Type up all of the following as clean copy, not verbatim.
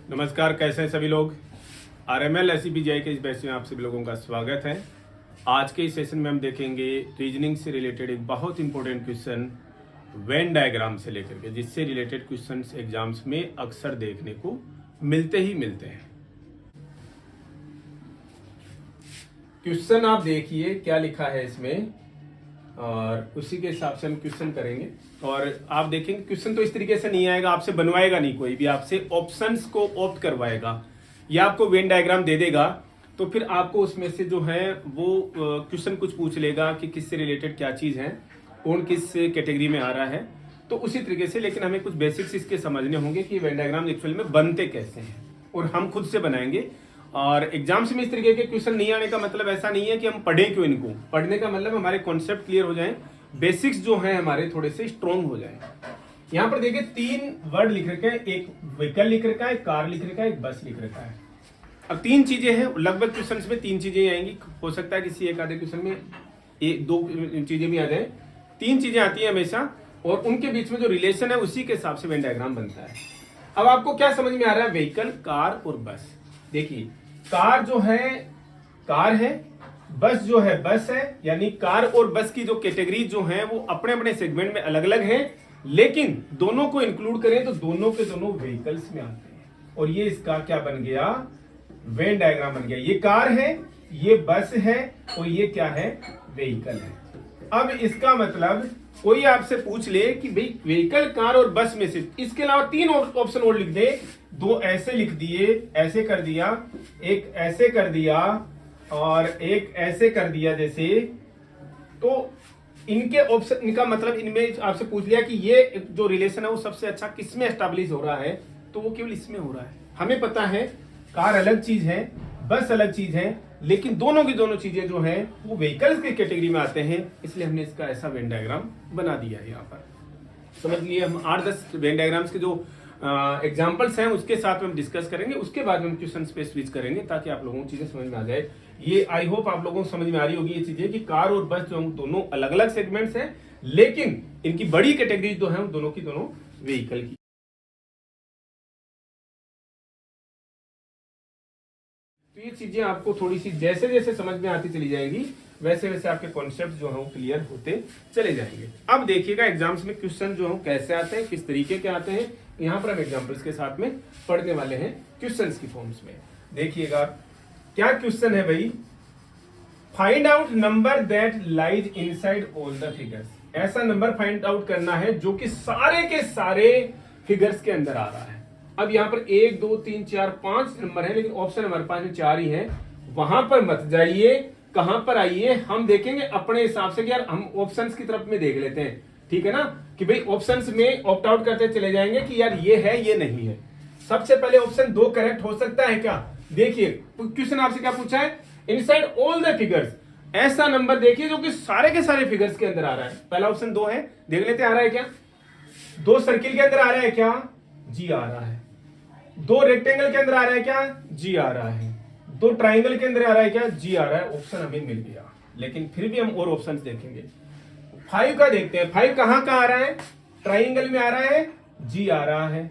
नमस्कार, कैसे हैं सभी लोग। आरएमएल एसईबीजेआई के इस बैच में आप सभी लोगों का स्वागत है। आज के इस सेशन में हम देखेंगे रीजनिंग से रिलेटेड एक बहुत इंपॉर्टेंट क्वेश्चन वेन डायग्राम से लेकर के, जिससे रिलेटेड क्वेश्चंस एग्जाम्स में अक्सर देखने को मिलते हैं। क्वेश्चन आप देखिए क्या लिखा है इसमें और उसी के हिसाब से हम क्वेश्चन करेंगे। और आप देखेंगे क्वेश्चन तो इस तरीके से नहीं आएगा, आपसे बनवाएगा नहीं कोई भी, आपसे ऑप्शंस को ऑप्ट करवाएगा या आपको वेन डायग्राम दे देगा। तो फिर आपको उसमें से जो है वो क्वेश्चन कुछ पूछ लेगा कि किससे रिलेटेड क्या चीज है, कौन किस कैटेगरी में आ रहा है। तो उसी तरीके से, लेकिन हमें कुछ बेसिक्स इसके समझने होंगे कि वेन डायग्राम एक्चुअल में बनते कैसे हैं, और हम खुद से बनाएंगे। और एग्जाम्स में इस तरीके के क्वेश्चन नहीं आने का मतलब ऐसा नहीं है कि हम पढ़ें क्यों इनको। पढ़ने का मतलब हमारे कॉन्सेप्ट क्लियर हो जाएं, बेसिक्स जो हैं हमारे थोड़े से स्ट्रॉन्ग हो जाएं। यहाँ पर देखिए 3 वर्ड लिख रखे हैं, एक व्हीकल लिख रखा है, एक कार लिख रखा है, एक बस लिख रखा है। अब 3 चीजें हैं, लगभग क्वेश्चन में 3 चीजें आएंगी। हो सकता है किसी एक आधे क्वेश्चन में 1-2 चीजें भी आ जाए। 3 चीजें आती है हमेशा, और उनके बीच में जो रिलेशन है उसी के हिसाब से वेन डायग्राम बनता है। अब आपको क्या समझ में आ रहा है, व्हीकल, कार और बस। देखिए कार जो है कार है, बस जो है बस है, यानी कार और बस की जो कैटेगरी जो है वो अपने अपने सेगमेंट में अलग अलग है, लेकिन दोनों को इंक्लूड करें तो दोनों के दोनों व्हीकल्स में आते हैं। और ये इसका क्या बन गया, वेन डायग्राम बन गया। ये कार है, ये बस है, और ये क्या है, व्हीकल है। अब इसका मतलब कोई आपसे पूछ ले कि भाई व्हीकल, कार और बस में से इसके अलावा 3 ऑप्शन और लिख दे, 2 ऐसे लिख दिए, ऐसे कर दिया, एक ऐसे कर दिया और एक ऐसे कर दिया जैसे, तो इनके ऑप्शन, इनका मतलब इनमें आपसे पूछ लिया कि ये जो रिलेशन है वो सबसे अच्छा किसमें एस्टैब्लिश हो रहा है, तो वो केवल इसमें हो रहा है। हमें पता है कार अलग चीज है, बस अलग चीज है, लेकिन दोनों की दोनों चीजें जो हैं वो व्हीकल्स की कैटेगरी में आते हैं, इसलिए हमने इसका ऐसा वेन डायग्राम बना दिया है। यहाँ पर समझ लिए, हम 8-10 वेन डायग्राम्स के जो एग्जाम्पल्स हैं उसके साथ में हम डिस्कस करेंगे, उसके बाद हम क्वेश्चन पे स्विच करेंगे ताकि आप लोगों को चीजें समझ में आ जाए। ये आई होप आप लोगों को समझ में आ रही होगी ये चीजें कि कार और बस जो दोनों अलग अलग सेगमेंट्स हैं, लेकिन इनकी बड़ी कैटेगरी जो है दोनों की दोनों व्हीकल की। तो ये चीजें आपको थोड़ी सी जैसे जैसे समझ में आती चली जाएंगी, वैसे वैसे आपके कॉन्सेप्ट जो है वो क्लियर होते चले जाएंगे। अब देखिएगा एग्जाम्स में क्वेश्चन जो है कैसे आते हैं, किस तरीके के आते हैं। यहाँ पर हम एग्जाम्पल्स के साथ में पढ़ने वाले हैं क्वेश्चंस की फॉर्म्स में। देखिएगा क्या क्वेश्चन है भाई, find out number that lies inside all the figures. ऐसा नंबर फाइंड आउट करना है जो कि सारे के सारे फिगर्स के अंदर आ रहा है। अब यहाँ पर 1 2 3 4 5 नंबर है, लेकिन ऑप्शन हमारे पास में 4 ही है। वहां पर मत जाइए, कहां पर आइए, हम देखेंगे अपने हिसाब से कि यार हम ऑप्शंस की तरफ में देख लेते हैं, ठीक है ना, कि भाई ऑप्शंस में ऑप्ट आउट करते चले जाएंगे कि यार ये है ये नहीं है। सबसे पहले ऑप्शन 2 करेक्ट हो सकता है क्या। देखिए क्वेश्चन आपसे क्या पूछा है, इनसाइड ऑल द फिगर्स, ऐसा नंबर देखिए जो कि सारे के सारे फिगर्स के अंदर आ रहा है। पहला ऑप्शन 2 है, देख लेते आ रहा है क्या। 2 सर्किल के अंदर आ रहा है क्या, जी आ रहा है। 2 रेक्टेंगल के अंदर आ रहा है क्या, जी आ रहा है। 2 ट्राइंगल के अंदर आ रहा है क्या, जी आ रहा है। ऑप्शन हमें मिल गया, लेकिन फिर भी हम और ऑप्शंस देखेंगे। 5 का देखते हैं, 5 कहां का आ रहा है, ट्राइंगल में आ रहा है, जी आ रहा है।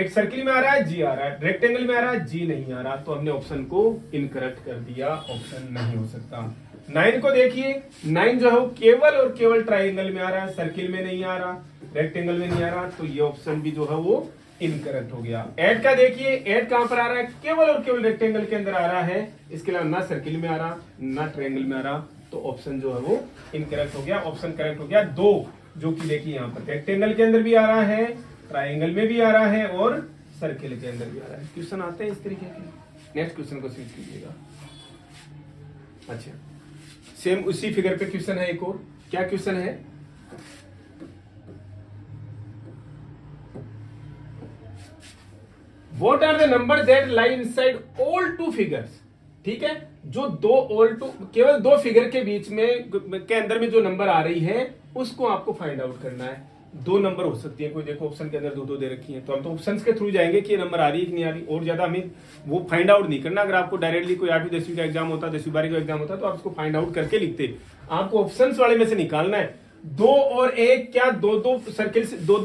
सर्किल में आ रहा है, जी आ रहा है। रेक्टेंगल में आ रहा है, जी नहीं आ रहा। तो हमने ऑप्शन को इनकरेक्ट कर दिया, ऑप्शन नहीं हो सकता। 9 को देखिए, 9 जो है वो केवल और केवल ट्राइंगल में आ रहा है, सर्किल में नहीं आ रहा, रेक्टेंगल में नहीं आ रहा, तो ये ऑप्शन भी जो है वो इनकरेक्ट हो गया। 8 का देखिए, 8 कहां पर आ रहा है, केवल और केवल रेक्टेंगल के अंदर आ रहा है, इसके अलावा ना सर्किल में आ रहा ना ट्रायंगल में आ रहा, तो ऑप्शन जो है वो इनकरेक्ट हो गया। ऑप्शन करेक्ट हो गया 2, जो कि देखिए यहाँ पर रेक्टेंगल के अंदर भी आ रहा है, ट्रायंगल में भी आ रहा है और सर्किल के अंदर भी आ रहा है। क्वेश्चन आते हैं इस तरीके के। नेक्स्ट क्वेश्चन को स्विच कीजिएगा। अच्छा, सेम उसी फिगर पे क्वेश्चन है एक और। क्या क्वेश्चन है, What are the numbers that lie inside all 2 figures? ठीक है, जो 2 केवल 2 फिगर के बीच में के अंदर में जो नंबर आ रही है उसको आपको फाइंड आउट करना है। 2 नंबर हो सकती है, कोई देखो ऑप्शन के अंदर 2 दे रखी है, तो हम तो ऑप्शंस के थ्रू जाएंगे कि ये नंबर आ रही है कि नहीं आ रही, और ज्यादा हमें वो फाइंड आउट नहीं करना। अगर आपको डायरेक्टली कोई 8वीं 10वीं का एग्जाम होता, 10वीं 12वीं का एग्जाम होता, तो आप उसको फाइंड आउट करके लिखते। आपको ऑप्शंस वाले में से निकालना है। 2 और 1 क्या 2 सर्किल से 2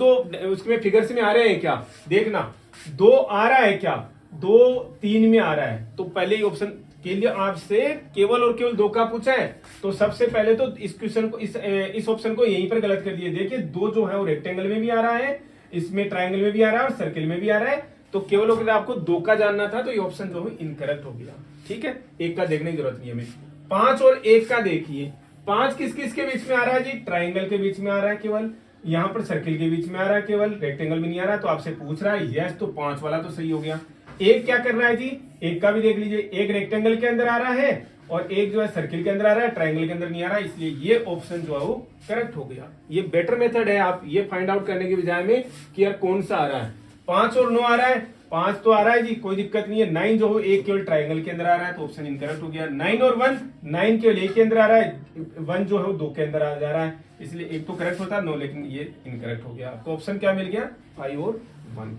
उसमें फिगर्स में आ रहे हैं क्या, देखना। 2 आ रहा है क्या, 2 3 में आ रहा है, तो पहले ही ऑप्शन के लिए आपसे केवल और केवल 2 का पूछा है, तो सबसे पहले तो इस क्वेश्चन को इस ऑप्शन को यहीं पर गलत कर दिए। देखिए 2 जो है वो रेक्टेंगल में भी आ रहा है, इसमें ट्राइंगल में भी आ रहा है और सर्किल में भी आ रहा है, तो केवल और केवल आपको 2 का जानना था, तो ये ऑप्शन जो है इनकरेक्ट हो गया। ठीक है, 1 का देखने की जरूरत नहीं है हमें। 5 और 1 का देखिए, 5 किस किस के बीच में आ रहा है जी, ट्राइंगल के बीच में आ रहा है केवल, यहाँ पर सर्किल के बीच में आ रहा है केवल, रेक्टेंगल में नहीं आ रहा, तो आपसे पूछ रहा है यस, तो 5 वाला तो सही हो गया। 1 क्या कर रहा है जी, 1 का भी देख लीजिए, 1 रेक्टेंगल के अंदर आ रहा है और 1 जो है सर्किल के अंदर आ रहा है, ट्राइंगल के अंदर नहीं आ रहा है, इसलिए ये ऑप्शन जो है वो करेक्ट हो गया। ये बेटर मेथड है, आप ये फाइंड आउट करने के बजाय में कि यार कौन सा आ रहा है। 5 और 9 आ रहा है, 5 तो आ रहा है जी, कोई दिक्कत नहीं है। 9 जो हो 1 केवल ट्राइंगल के अंदर आ रहा है, तो ऑप्शन इनकरेक्ट हो गया। 9 और 1, 9 केवल 1 के अंदर आ रहा है, 1 जो है वो 2 के अंदर आ जा रहा है, इसलिए 1 तो करेक्ट होता है, 9 लेकिन ये इनकरेक्ट हो गया। आपको ऑप्शन क्या मिल गया, 5 और 1।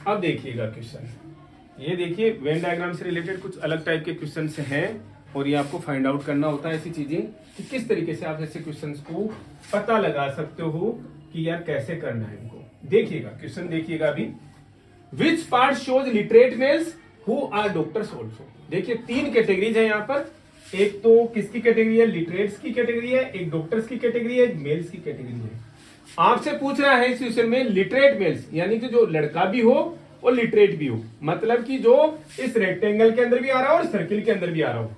अब देखिएगा क्वेश्चन, ये देखिए वेन डायग्राम से रिलेटेड कुछ अलग टाइप के क्वेश्चन हैं और ये आपको फाइंड आउट करना होता है ऐसी चीजें कि किस तरीके से आप ऐसे क्वेश्चंस को पता लगा सकते हो कि यार कैसे करना है इनको। देखिएगा क्वेश्चन, देखिएगा अभी, which part shows literate males who are doctors also. देखिए 3 कैटेगरीज है यहाँ पर, एक तो किसकी कैटेगरी है, लिटरेट्स की कैटेगरी है, एक डॉक्टर्स की कैटेगरी है, एक मेल्स की कैटेगरी है। आपसे पूछ रहा है इस क्वेश्चन में लिटरेट मेल्स, यानी कि जो लड़का भी हो और लिटरेट भी हो, मतलब कि जो इस रेक्टेंगल के अंदर भी आ रहा हो और सर्किल के अंदर भी आ रहा हो,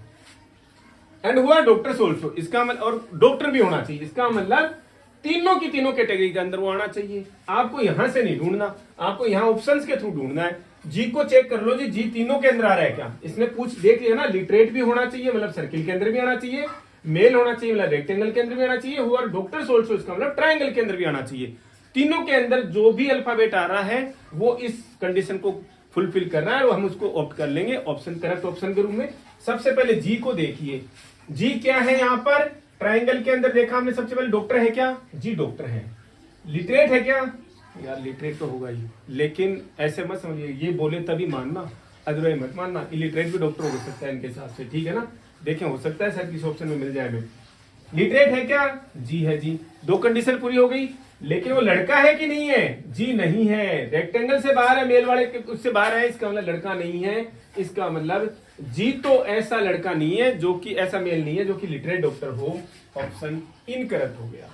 and who are doctors also, इसका मतलब, और डॉक्टर भी होना चाहिए, इसका मतलब तीनों की तीनों कैटेगरी के अंदर वो आना चाहिए। आपको यहां से नहीं ढूंढना, आपको यहां ऑप्शंस के थ्रू ढूंढना है। जी को चेक कर लो जी, जी तीनों के अंदर आ रहा है क्या, इसने पूछ देख लिया ना, लिटरेट भी होना चाहिए मतलब सर्किल के अंदर भी आना चाहिए, मेल होना चाहिए मतलब रेक्टेंगल के अंदर भी आना चाहिए, हु आर डॉक्टर्स ऑल्सो इसका मतलब ट्राइंगल के अंदर भी आना चाहिए। तीनों के अंदर जो भी अल्फाबेट आ रहा है वो इस कंडीशन को फुलफिल करना है, और हम उसको ऑप्ट कर लेंगे ऑप्शन, करेक्ट ऑप्शन के रूप में। सबसे पहले जी को देखिए, जी क्या है यहाँ पर, ट्राइंगल के अंदर देखा हमने सबसे पहले, डॉक्टर है क्या जी, डॉक्टर है। लिटरेट है क्या, यार लिटरेट तो होगा ही, लेकिन ऐसे मत समझिए, ये बोले तभी मानना, अदरवाइज मत मानना। इलिटरेट भी डॉक्टर हो सकता है इनके हिसाब से, ठीक है ना। देखें हो सकता है शायद किसी ऑप्शन में मिल जाए हमें। लिटरेट है क्या, जी है जी, 2 कंडीशन पूरी हो गई। लेकिन वो लड़का है कि नहीं है, जी नहीं है, रेक्टेंगल से बाहर है, मेल वाले उससे बाहर है, इसका मतलब लड़का नहीं है। इसका मतलब जी तो ऐसा लड़का नहीं है जो कि, ऐसा मेल नहीं है जो कि लिटरेट डॉक्टर हो, ऑप्शन इनकरेक्ट हो गया।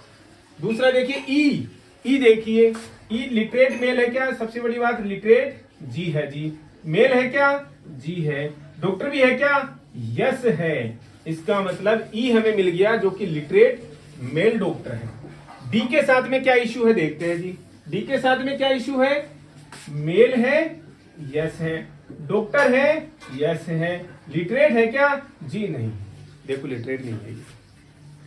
दूसरा देखिए ई, ई देखिए, ई लिटरेट मेल है क्या, सबसे बड़ी बात, लिटरेट जी है जी, मेल है क्या जी है, डॉक्टर भी है क्या यस है, इसका मतलब ई हमें मिल गया जो कि लिटरेट मेल डॉक्टर है। डी के साथ में क्या इश्यू है देखते हैं जी, डी के साथ में क्या इश्यू है, मेल है यस है, डॉक्टर है यस है, लिटरेट है क्या जी नहीं, देखो लिटरेट नहीं है,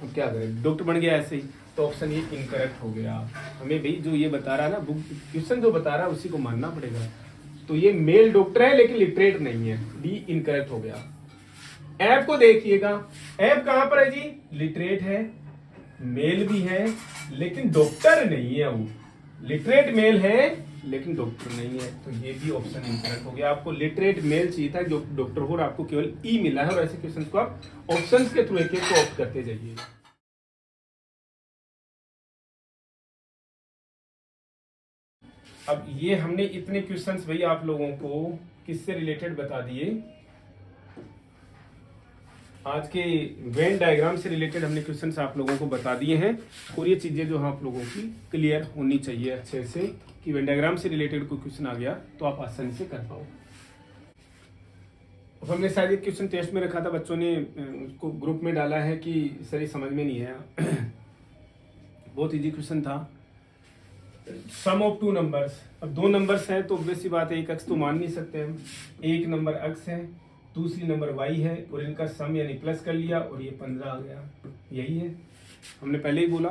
अब क्या करें, डॉक्टर बन गया ऐसे ही, तो ऑप्शन ये इनकरेक्ट हो गया। हमें भाई जो ये बता रहा है ना, बुक क्वेश्चन जो बता रहा है उसी को मानना पड़ेगा। तो ये मेल डॉक्टर है लेकिन लिटरेट नहीं है, डी इनकरेक्ट हो गया। एफ को देखिएगा, एफ कहां पर है जी, लिटरेट है, मेल भी है लेकिन डॉक्टर नहीं है, वो लिटरेट मेल है लेकिन डॉक्टर नहीं है, तो ये भी ऑप्शन इनकरेक्ट हो गया। आपको लिटरेट मेल चाहिए था जो डॉक्टर हो, और आपको केवल ई मिला है, और ऐसे क्वेश्चन को आप ऑप्शंस के थ्रू एक एक को ऑप्ट करते जाइए। अब ये हमने इतने क्वेश्चंस भाई आप लोगों को किससे रिलेटेड बता दिए, आज के वेन डायग्राम से रिलेटेड हमने क्वेश्चंस आप लोगों को बता दिए हैं, और ये चीजें जो आप लोगों की क्लियर होनी चाहिए अच्छे से कि वेन डायग्राम से रिलेटेड कोई क्वेश्चन आ गया तो आप आसानी से कर पाओ। हमने शायद एक क्वेश्चन टेस्ट में रखा था, बच्चों ने उसको ग्रुप में डाला है कि सर ये समझ में नहीं आया बहुत इजी क्वेश्चन था, सम ऑफ 2 नंबर्स। अब 2 नंबर्स हैं तो ऑब्वियस सी बात है, एक अक्स तो मान नहीं सकते हम, एक नंबर अक्स है, दूसरी नंबर वाई है, और इनका सम यानी प्लस कर लिया और ये 15 आ गया। यही है, हमने पहले ही बोला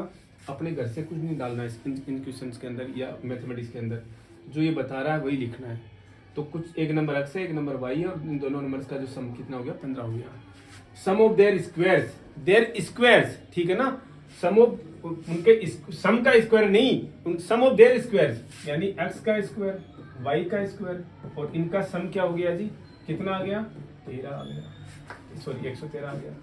अपने घर से कुछ नहीं डालना है इन क्वेश्चंस के अंदर या मैथमेटिक्स के अंदर, जो ये बता रहा है वही लिखना है। तो कुछ एक नंबर अक्स है, एक नंबर वाई है, और इन दोनों नंबर्स का जो सम कितना हो गया 15 हो गया। सम ऑफ देयर स्क्वायर्स, ठीक है ना, सम ऑफ उनके सम का स्क्वायर नहीं, सम ऑफ देयर स्क्वायर्स यानी एक्स का स्क्वायर, वाई का स्क्वायर, और इनका सम क्या हो गया जी, कितना आ गया 13 आ गया, सॉरी 113 आ गया।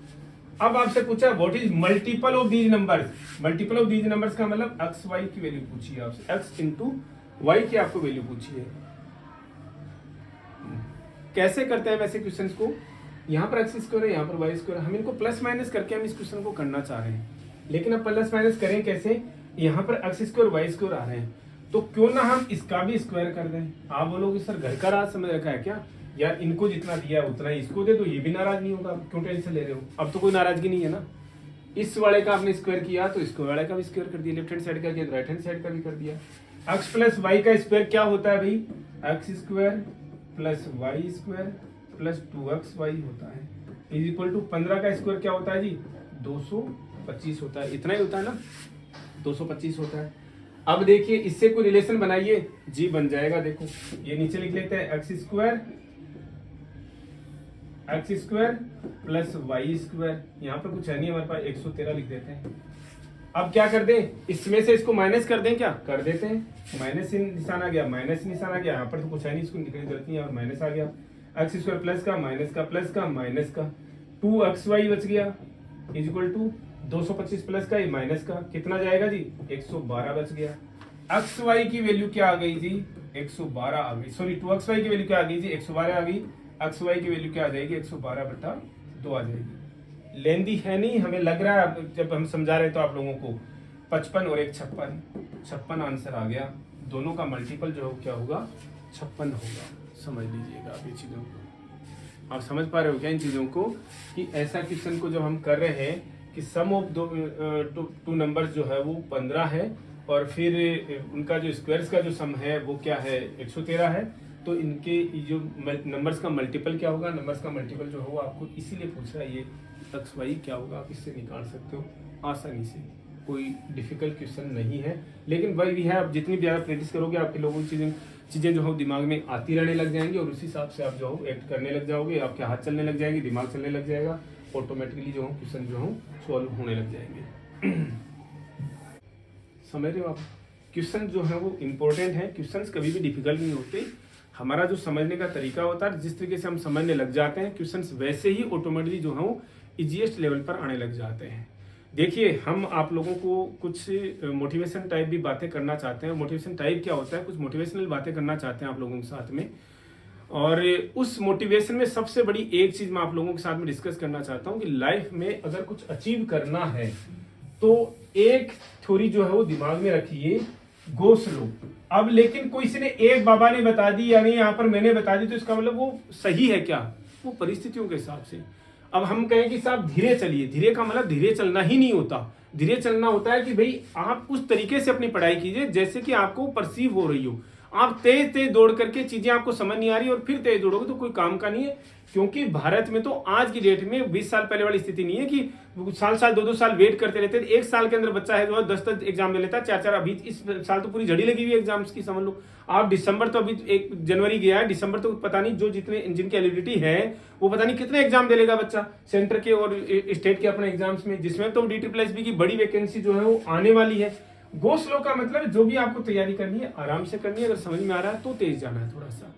अब आपसे पूछा what is multiple of these numbers, multiple of these numbers का मतलब एक्स वाई की वैल्यू पूछी है आपसे, एक्स इंटू वाई की आपको वैल्यू पूछी है। कैसे करते हैं वैसे क्वेश्चंस को, यहाँ पर एक्स स्क्वायर है, यहाँ पर वाई स्क्वायर, हम इनको प्लस माइनस करके हम इस क्वेश्चन को करना चाह रहे हैं। लेकिन अब प्लस माइनस करें कैसे, यहाँ पर एक्स स्क्वायर वाई स्क्वायर आ रहे हैं, तो क्यों ना हम इसका भी स्क्वायर कर दें। आप बोलोगे सर घर का राज समझ रखा है क्या, यार इनको जितना दिया है उतना ही इसको दे दो, ये भी नाराज नहीं होगा, क्यों टेंशन ले रहे हो। अब तो कोई नाराजगी नहीं है ना, इस वाले का आपने स्क्वायर किया तो इसको वाले का भी स्क्वायर कर दिया, लेफ्ट हैंड साइड का किया तो राइट हैंड साइड का भी कर दिया। एक्स प्लस वाई का स्क्वायर क्या होता है भाई, x square plus y square plus 2xy होता है, इज इक्वल टू 15 का स्क्वायर क्या होता है जी 225 होता है, इतना ही होता है ना 225 होता है। अब देखिए इससे कोई रिलेशन बनाइए जी, बन जाएगा। देखो ये नीचे लिख लेते हैं, x square plus y square, यहाँ पर कुछ है नहीं हमारे पास, 113 लिख देते हैं। अब क्या कर दें, इसमें से इसको माइनस कर दें, क्या कर देते हैं, माइनस निशान आ गया, माइनस निशान आ गया, यहाँ पर तो कुछ है नहीं, इसको लिखने की जरूरत नहीं है, और माइनस आ गया। एक्स स्क्वायर प्लस का माइनस का प्लस का माइनस का 2xy बच गया, इज इक्वल टू 225 प्लस का ये माइनस का कितना जाएगा जी 112 बच गया। एक्स वाई की वैल्यू क्या आ गई जी 112 आ गई, सॉरी 2xy की वैल्यू क्या आ गई जी 112 आ गई, एक्स वाई की वैल्यू क्या आ जाएगी 112/2 आ जाएगी। लेंदी है नहीं, हमें लग रहा है जब हम समझा रहे तो आप लोगों को 55 और एक 56 आंसर आ गया, दोनों का मल्टीपल जो क्या होगा 56 होगा। समझ लीजिएगा आप ये चीजों को, आप समझ पा रहे हो क्या इन चीजों को, कि ऐसा क्वेश्चन को जब हम कर रहे हैं कि सम ऑफ टू नंबर्स जो है वो 15 है, और फिर उनका जो स्क्वायर्स का जो सम है वो क्या है 113 है, तो इनके जो नंबर्स का मल्टीपल क्या होगा, नंबर्स का मल्टीपल जो होगा आपको इसीलिए पूछ रहा है ये एक्स वाई क्या होगा, आप इससे निकाल सकते हो आसानी से, कोई डिफिकल्ट क्वेश्चन नहीं है। लेकिन वही भी है, आप जितनी ज़्यादा प्रैक्टिस करोगे आपके लोगों की चीज़ें जो हो दिमाग में आती रहने लग जाएंगी, और उसी हिसाब से आप जो हो एक्ट करने लग जाओगे, आपके हाथ चलने लग जाएंगे, दिमाग चलने लग जाएगा, ऑटोमेटिकली जो हो क्वेश्चन जो हो सॉल्व होने लग जाएंगे। समझ रहे हो आप, क्वेश्चन जो है वो इम्पोर्टेंट है, क्वेश्चंस कभी भी डिफिकल्ट नहीं होते, हमारा जो समझने का तरीका होता है, जिस तरीके से हम समझने लग जाते हैं क्वेश्चंस वैसे ही ऑटोमेटिकली जो है इजीएस्ट लेवल पर आने लग जाते हैं। देखिए हम आप लोगों को कुछ मोटिवेशन टाइप भी बातें करना चाहते हैं, मोटिवेशन टाइप क्या होता है, कुछ मोटिवेशनल बातें करना चाहते हैं आप लोगों के साथ में, और उस मोटिवेशन में सबसे बड़ी एक चीज मैं आप लोगों के साथ में डिस्कस करना चाहता हूं कि लाइफ में अगर कुछ अचीव करना है तो एक थ्योरी जो है वो दिमाग में रखिए, गो स्लो। अब लेकिन कोई से ने एक बाबा ने बता दी या नहीं यहाँ पर मैंने बता दी तो इसका मतलब वो सही है क्या, वो परिस्थितियों के हिसाब से। अब हम कहें कि साहब धीरे चलिए, धीरे का मतलब धीरे चलना ही नहीं होता, धीरे चलना होता है कि भाई आप उस तरीके से अपनी पढ़ाई कीजिए जैसे कि आपको परसीव हो रही हो। आप तेज तेज दौड़ करके चीजें आपको समझ नहीं आ रही और फिर तेज दौड़ोगे तो कोई काम का नहीं है, क्योंकि भारत में तो आज की डेट में 20 साल पहले वाली स्थिति नहीं है कि साल 2-2 साल वेट करते रहते हैं। एक साल के अंदर बच्चा है जो है 10 एग्जाम दे लेता है, 4 अभी इस साल तो पूरी झड़ी लगी हुई है एग्जाम्स की, समझ लो आप। दिसंबर तो अभी 1 जनवरी गया है, दिसंबर तो पता नहीं जो जिनकी एलिजिबिलिटी है वो पता नहीं कितने एग्जाम दे लेगा बच्चा सेंटर के और स्टेट के अपने एग्जाम्स में, जिसमें तो DSSB की बड़ी वैकेंसी जो है वो आने वाली है। गो स्लो का मतलब जो भी आपको तैयारी करनी है आराम से करनी है, अगर समझ में आ रहा है तो तेज जाना है थोड़ा सा।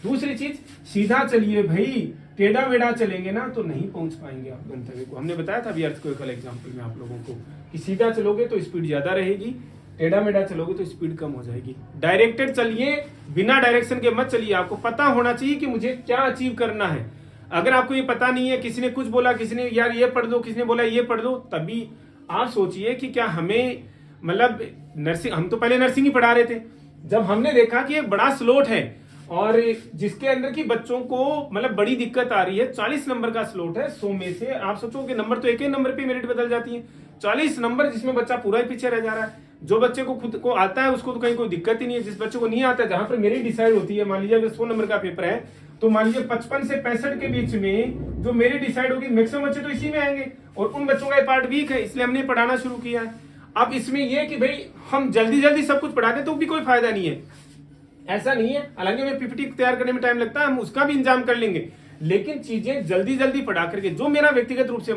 दूसरी चीज सीधा चलिए भाई, टेढ़ा मेढ़ा चलेंगे ना तो नहीं पहुंच पाएंगे आप गंतव्य को। हमने बताया था अभी अर्थक्वेक एग्जांपल में आप लोगों को कि सीधा चलोगे तो स्पीड ज्यादा रहेगी, टेढ़ा मेढ़ा चलोगे तो स्पीड कम हो जाएगी। डायरेक्टेड चलिए, बिना डायरेक्शन के मत चलिए। आपको पता होना चाहिए कि मुझे क्या अचीव करना है। अगर आपको ये पता नहीं है, किसी ने कुछ बोला, किसी ने यार ये पढ़ दो, किसी ने बोला ये पढ़ दो, तभी आप सोचिए कि क्या हमें मतलब नर्सिंग, हम तो पहले नर्सिंग ही पढ़ा रहे थे, जब हमने देखा कि एक बड़ा स्लॉट है और जिसके अंदर की बच्चों को मतलब बड़ी दिक्कत आ रही है, 40 नंबर का स्लॉट है 100 में से। आप सोचो कि नंबर तो एक ही नंबर पे मेरिट बदल जाती है, 40 नंबर जिसमें बच्चा पूरा ही पीछे रह जा रहा है। जो बच्चे को खुद को आता है उसको तो कहीं कोई दिक्कत ही नहीं है, जिस बच्चे को नहीं आता है, जहां पर मेरिट डिसाइड होती है, मान लीजिए अगर 100 नंबर का पेपर है तो मान लीजिए 55 से 65 के बीच में जो मेरिट डिसाइड होगी, मैक्सिमम बच्चे तो इसी में आएंगे, और उन बच्चों का पार्ट वीक है, इसलिए हमने पढ़ाना शुरू किया है। अब इसमें यह कि भाई हम जल्दी जल्दी सब कुछ पढ़ा दें तो भी कोई फायदा नहीं है, ऐसा नहीं है। हालांकि हमें PPT तैयार करने में टाइम लगता है, हम उसका भी इंतजाम कर लेंगे, लेकिन चीजें जल्दी जल्दी पढ़ा करके, जो मेरा व्यक्तिगत रूप से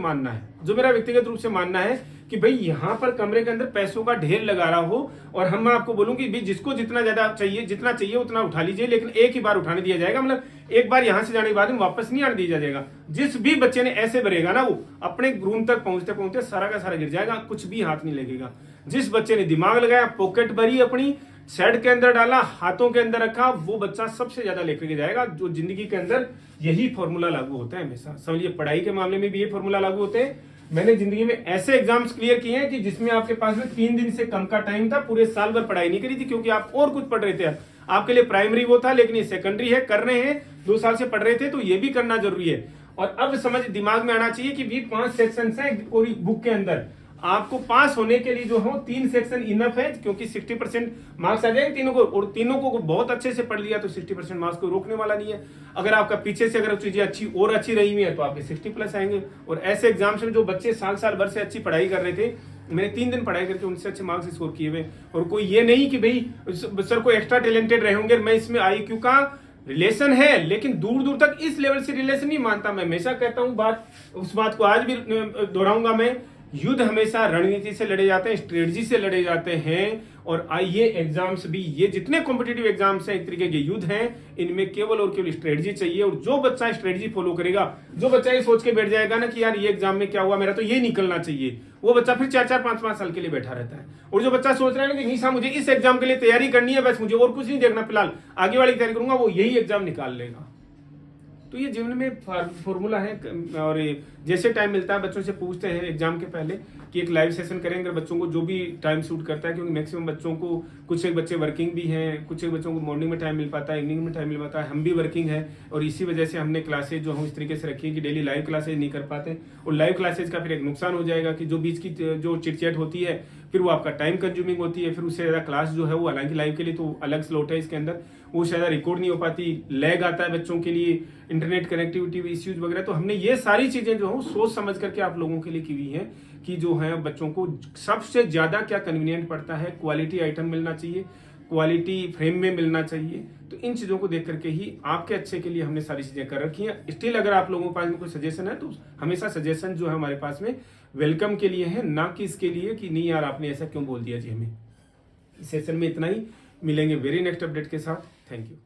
मानना है कि भाई यहाँ पर कमरे के अंदर पैसों का ढेर लगा रहा हो, और हम आपको बोलूं कि भाई जिसको जितना ज्यादा चाहिए, जितना चाहिए उतना उठा लीजिए, लेकिन एक ही बार उठाने दिया जाएगा, मतलब एक बार यहां से जाने के बाद में वापस नहीं आने दिया जाएगा। जिस भी बच्चे ने ऐसे भरेगा ना, वो अपने रूम तक पहुंचते पहुंचते सारा का सारा गिर जाएगा, कुछ भी हाथ नहीं लगेगा। जिस बच्चे ने दिमाग लगाया, पॉकेट भरी अपनी, सेट के अंदर डाला, हाथों के अंदर रखा, वो बच्चा सबसे ज्यादा लेकर के जाएगा। जो जिंदगी के अंदर यही फॉर्मूला लागू होता है हमेशा। समझिए, पढ़ाई के मामले में भी ये फॉर्मूला लागू होते हैं। मैंने जिंदगी में ऐसे एग्जाम्स क्लियर किए हैं कि जिसमें आपके पास में 3 दिन से कम का टाइम था, पूरे साल भर पढ़ाई नहीं करी थी, क्योंकि आप और कुछ पढ़ रहे थे। आपके लिए प्राइमरी वो था, लेकिन ये सेकेंडरी है, कर रहे हैं, 2 साल से पढ़ रहे थे, तो ये भी करना जरूरी है। और अब समझ दिमाग में आना चाहिए कि भी 5 सेक्शन है पूरी बुक के अंदर। आपको पास होने के लिए जो हो 3 सेक्शन इनफ है, क्योंकि 60% मार्क्स आ जाएंगे तीनों को, और तीनों को बहुत अच्छे से पढ़ लिया तो 60% मार्क्स को रोकने वाला नहीं है। अगर आपका पीछे से अगर चीजें अच्छी और अच्छी रही हुई है तो आपके 60+ आएंगे। और ऐसे एग्जाम्स में जो बच्चे साल भर से अच्छी पढ़ाई कर रहे थे, मैंने 3 दिन पढ़ाई करके उनसे अच्छे मार्क्स स्कोर किए हुए। और कोई ये नहीं कि भाई सर को एक्स्ट्रा टैलेंटेड रहे होंगे, मैं इसमें IQ का रिलेशन है, लेकिन दूर दूर तक इस लेवल से रिलेशन नहीं मानता। मैं हमेशा कहता हूं उस बात को आज भी दोहराऊंगा मैं, युद्ध हमेशा रणनीति से लड़े जाते हैं, स्ट्रेटजी से लड़े जाते हैं। और ये एग्जाम्स भी, ये जितने कॉम्पिटिटिव एग्जाम्स हैं एक तरीके के युद्ध हैं, इनमें केवल और केवल स्ट्रेटजी चाहिए। और जो बच्चा स्ट्रेटजी फॉलो करेगा, जो बच्चा ये सोच के बैठ जाएगा ना कि यार ये एग्जाम में क्या हुआ, मेरा तो ये निकलना चाहिए, वो बच्चा फिर 4-4, 5-5 साल के लिए बैठा रहता है। और जो बच्चा सोच रहा है ना कि नहीं साहब मुझे इस एग्जाम के लिए तैयारी करनी है, बस मुझे और कुछ नहीं देखना, फिलहाल आगे वाली तैयारी करूंगा, वो यही एग्जाम निकाल लेगा। तो ये जीवन में फॉर्मूला है। और जैसे टाइम मिलता है बच्चों से पूछते हैं एग्जाम के पहले कि एक लाइव सेशन करेंगे बच्चों को, जो भी टाइम सूट करता है, क्योंकि मैक्सिमम बच्चों को, कुछ एक बच्चे वर्किंग भी हैं, कुछ एक बच्चों को मॉर्निंग में टाइम मिल पाता है, इवनिंग में टाइम मिल पाता है। हम भी वर्किंग है, और इसी वजह से हमने क्लासेज जो हम इस तरीके से रखी है कि डेली लाइव क्लासेज नहीं कर पाते। और लाइव क्लासेज का फिर एक नुकसान हो जाएगा कि जो बीच की जो चिटचैट होती है, फिर वो आपका टाइम कंज्यूमिंग होती है, फिर उससे ज्यादा क्लास जो है वो, हालांकि लाइव के लिए तो अलग स्लॉट है इसके अंदर, वो शायद रिकॉर्ड नहीं हो पाती, लैग आता है बच्चों के लिए, इंटरनेट कनेक्टिविटी इश्यूज वगैरह। तो हमने ये सारी चीजें जो है सोच समझ करके आप लोगों के लिए की हुई है कि जो है बच्चों को सबसे ज्यादा क्या कन्वीनियंट पड़ता है, क्वालिटी आइटम मिलना चाहिए, क्वालिटी फ्रेम में मिलना चाहिए। तो इन चीजों को देख करके ही आपके अच्छे के लिए हमने सारी चीजें कर रखी हैं। स्टिल अगर आप लोगों के पास में कोई सजेशन है तो हमेशा सजेशन जो है हमारे पास में वेलकम के लिए है, ना कि इसके लिए कि नहीं यार आपने ऐसा क्यों बोल दिया जी हमें। इस सेशन में इतना ही, मिलेंगे वेरी नेक्स्ट अपडेट के साथ। Thank you.